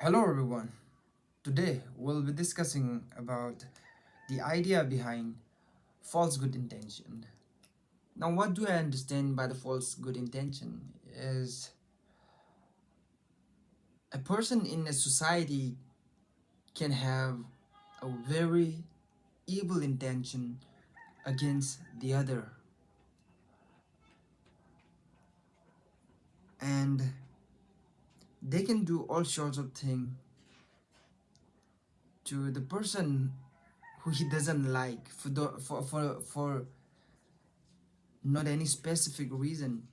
Hello everyone. Today we'll be discussing about the idea behind false good intention. Now what do I understand by the false good intention is a person in a society can have a very evil intention against the other, and they can do all sorts of things to the person who he doesn't like for not any specific reason.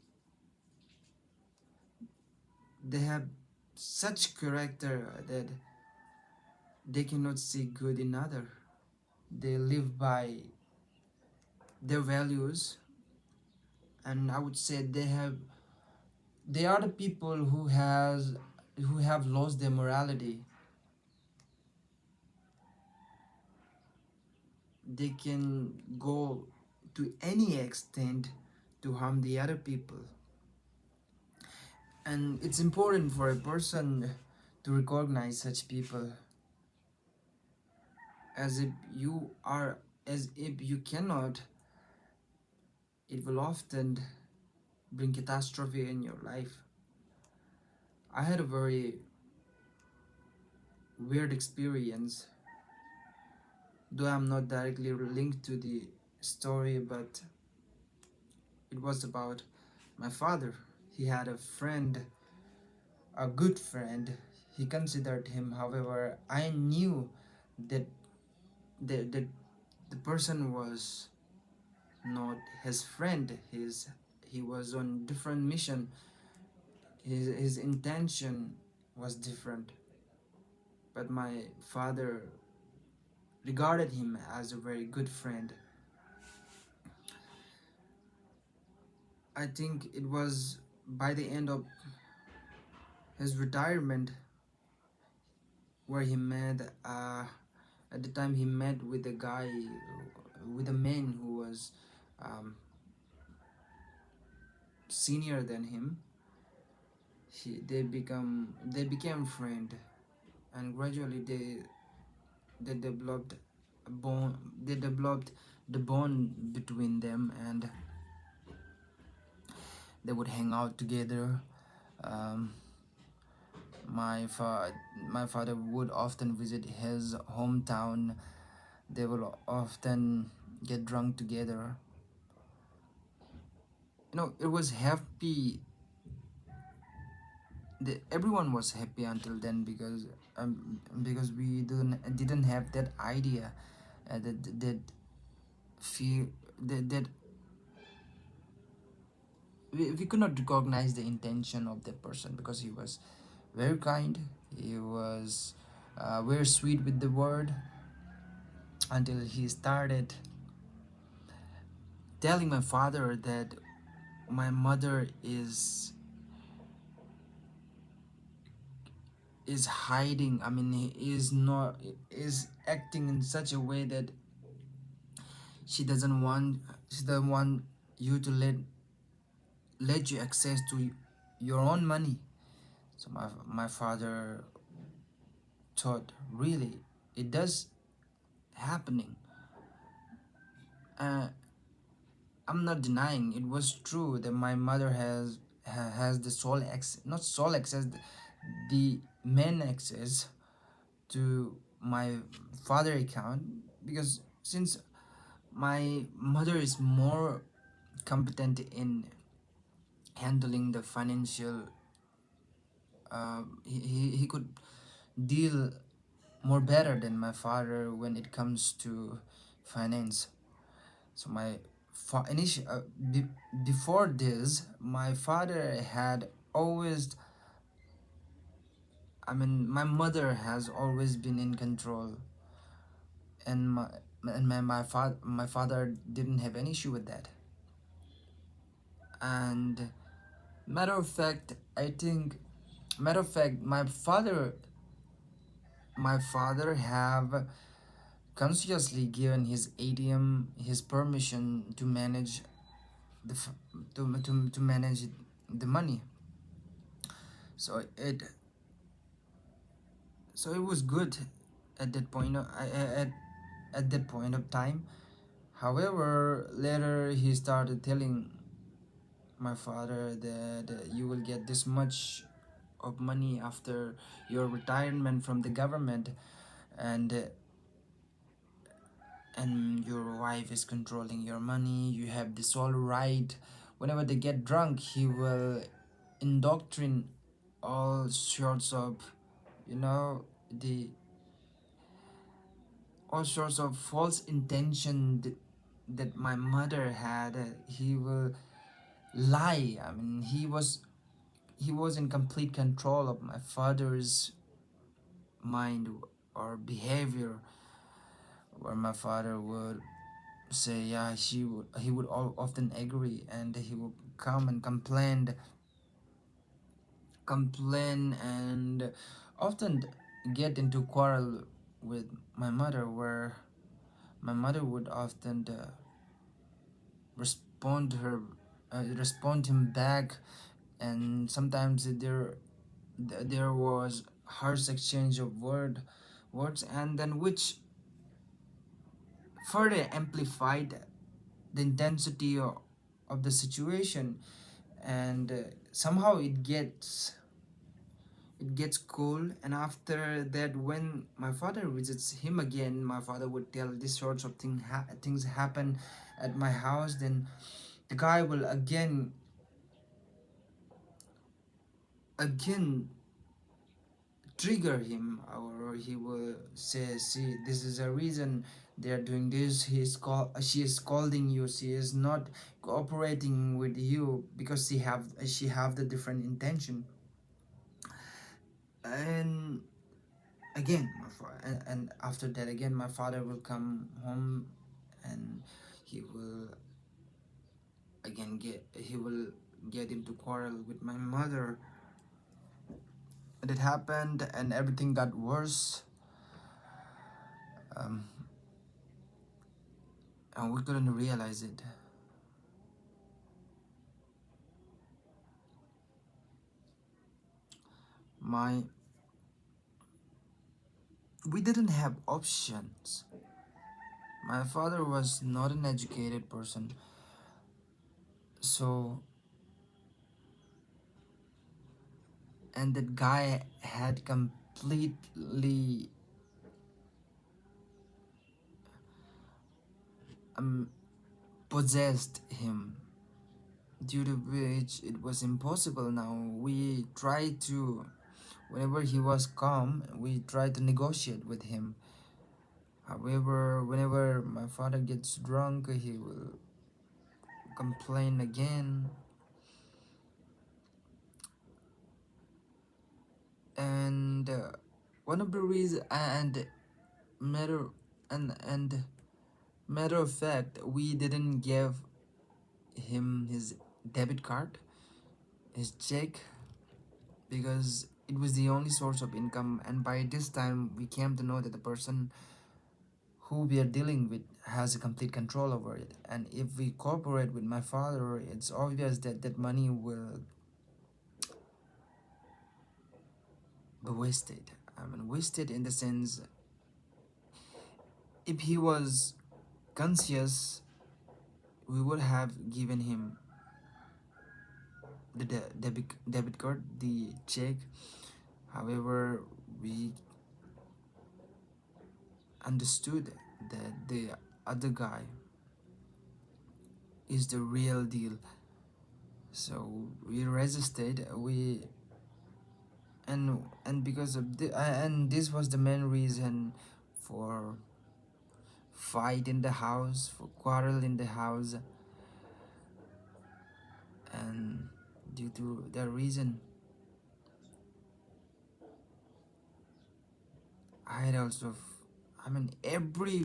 They have such character that they cannot see good in other. They live by their values, and I would say they are the people who have lost their morality. They can go to any extent to harm the other people, and it's important for a person to recognize such people as if you are as if you cannot. It will often bring catastrophe in your life. I had a very weird experience, though I'm not directly linked to the story, but it was about my father. He had a friend, a good friend. He considered him, however, I knew that that the person was not his friend. He was on different mission. His intention was different. But my father regarded him as a very good friend. I think it was by the end of his retirement where he met at the time he met with a guy, with a man who was um, senior than him. They became friend, and gradually they developed a bond. They developed the bond between them, and they would hang out together. um, my father would often visit his hometown. They will often get drunk together. It was happy. Everyone was happy until then, because we didn't have that idea, that fear, that we could not recognize the intention of that person, because he was very kind. He was very sweet with the word, until he started telling my father that my mother is hiding. I mean, he is not is acting in such a way that she doesn't want you to let you access to your own money. So my father thought, really, it does happening. uh, I'm not denying it was true that my mother has the sole access, not sole access, the main access to my father account, because since my mother is more competent in handling the financial, he could deal more better than my father when it comes to finance. So before this, my father had always, I mean, my mother has always been in control, and my father didn't have any issue with that. And matter of fact, I think, matter of fact, my father have consciously given his ATM his permission to manage to manage the money. So So it was good at that point at that point of time. However, later he started telling my father that you will get this much of money after your retirement from the government, and your wife is controlling your money. You have this all right. Whenever they get drunk, he will indoctrinate all sorts of, you know, the all sorts of false intention that my mother had. He will lie. I mean, he was in complete control of my father's mind or behavior, where my father would say, yeah, he would often agree, and he would come and complain and often get into quarrel with my mother, where my mother would often respond her respond him back, and sometimes there was harsh exchange of words, and then which further amplified the intensity of the situation. And somehow it gets cool, and after that, when my father visits him again, my father would tell these sorts of things happen at my house. Then the guy will again trigger him, or he will say, see, this is a reason they are doing this. She is scolding you, she is not cooperating with you because she have the different intention. And again and after that, again, my father will come home, and he will get into quarrel with my mother. And it happened, and everything got worse. um, and we couldn't realize it. My We didn't have options. My father was not an educated person, so and that guy had completely um, possessed him, due to which it was impossible. Now we tried to, whenever he was calm, we tried to negotiate with him. However, whenever my father gets drunk, he will complain again. And one of the reasons, and matter and matter of fact, we didn't give him his debit card, his check, because it was the only source of income. And by this time, we came to know that the person who we are dealing with has a complete control over it. And if we cooperate with my father, it's obvious that that money will be wasted. I mean, wasted in the sense, if he was conscious, we would have given him the debit card, the check. However, we understood that the other guy is the real deal. So we resisted. And because of and this was the main reason for fight in the house, for quarrel in the house. And due to that reason, I had also I mean, every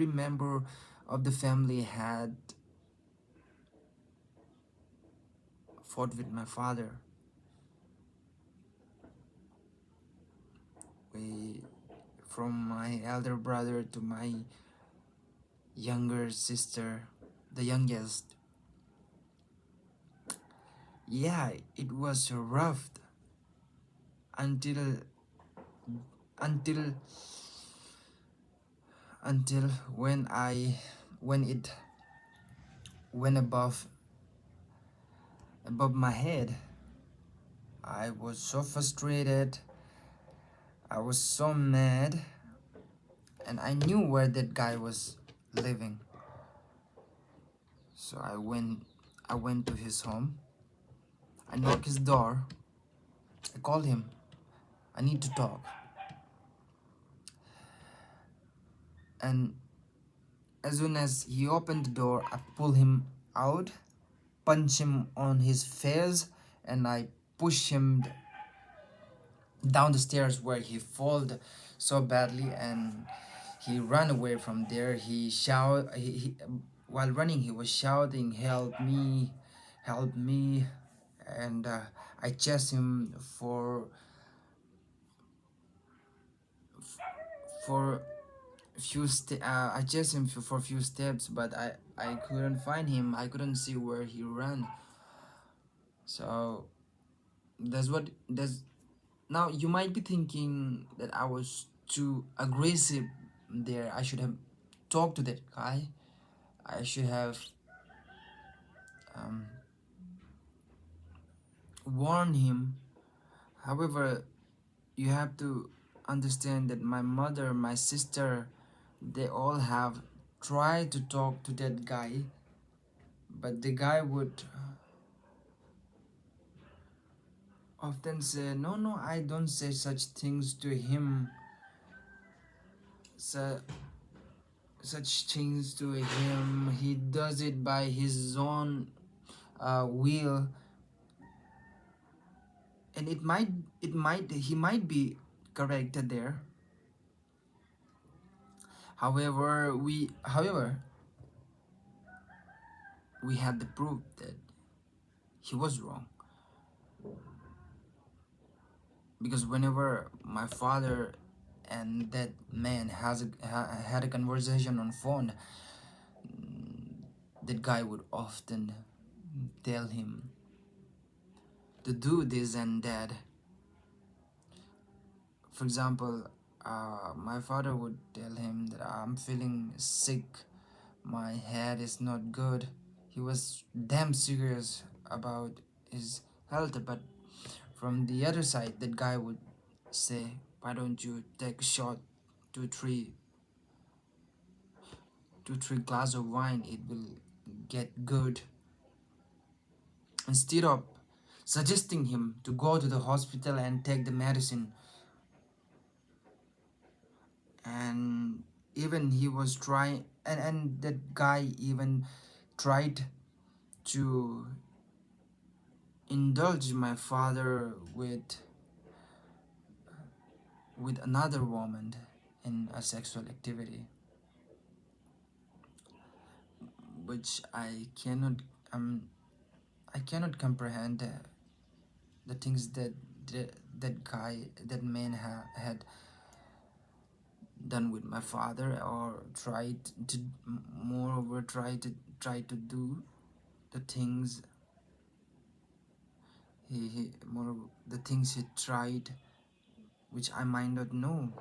member of the family had fought with my father. We From my elder brother to my younger sister, the youngest. Yeah, it was rough until until until when it went above my head. I was so frustrated, I was so mad, and I knew where that guy was living. So I went to his home. I knocked his door. I called him. I need to talk. And as soon as he opened the door, I pulled him out, punched him on his face, and I pushed him down the stairs where he fell so badly, and he ran away from there. While running, he was shouting, help me," and I chased him for I chased him for a few steps, but I couldn't find him. I couldn't see where he ran. So that's now you might be thinking that I was too aggressive there. I should have talked to that guy. I should have um, warned him. However, you have to understand that my mother, my sister, they all have tried to talk to that guy, but the guy would often say, "No, no, I don't say such things to him. So, such things to him. He does it by his own will." And he might be correct there. However, we have the proof that he was wrong, because whenever my father and that man had a conversation on phone, that guy would often tell him to do this and that. For example, my father would tell him that I'm feeling sick, my head is not good. He was damn serious about his health, but from the other side, that guy would say, "Why don't you take a shot, two, three, two, three glass of wine? It will get good." Instead of suggesting him to go to the hospital and take the medicine, and even he was trying, and that guy even tried to indulge my father with another woman in a sexual activity, which um I cannot comprehend the things that guy, that man had done with my father, or tried to, moreover try to do the things he more the things he tried, which I might not know.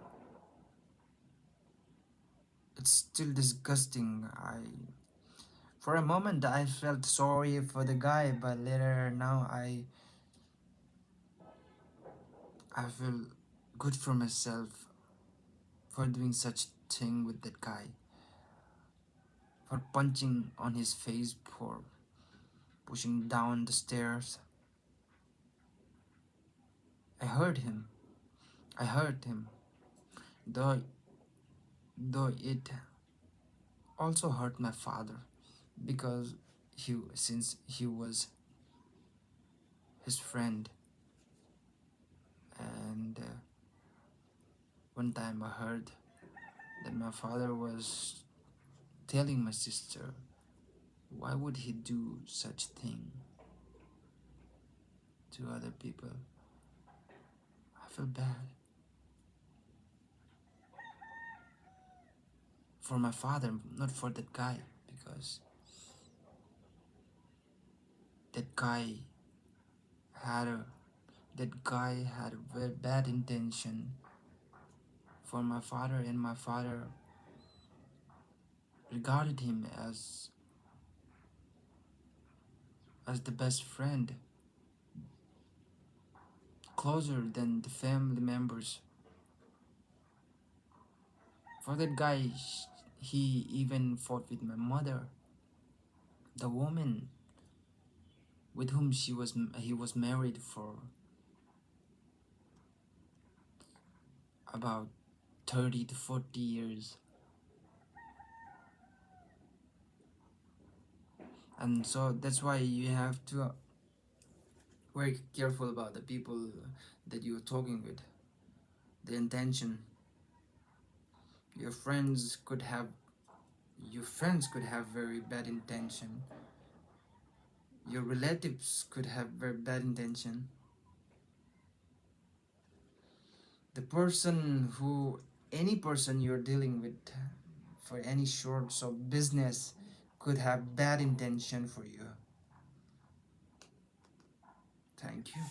It's still disgusting. For a moment I felt sorry for the guy, but later now I feel good for myself for doing such thing with that guy, for punching on his face, for pushing down the stairs. I hurt him. I hurt him. Though though it also hurt my father, because since he was his friend. And one time I heard that my father was telling my sister, why would he do such thing to other people? I feel bad for my father, not for that guy, because that guy had a that guy had a very bad intention. for my father, and my father regarded him as the best friend, closer than the family members. For that guy, he even fought with my mother, the woman with whom he was married for about 30 to 40 years. And so that's why you have to very careful about the people that you're talking with, the intention. Your friends could have your friends could have very bad intention. Your relatives could have very bad intention. The person who any person you're dealing with for any sorts of business could have bad intention for you. Thank you.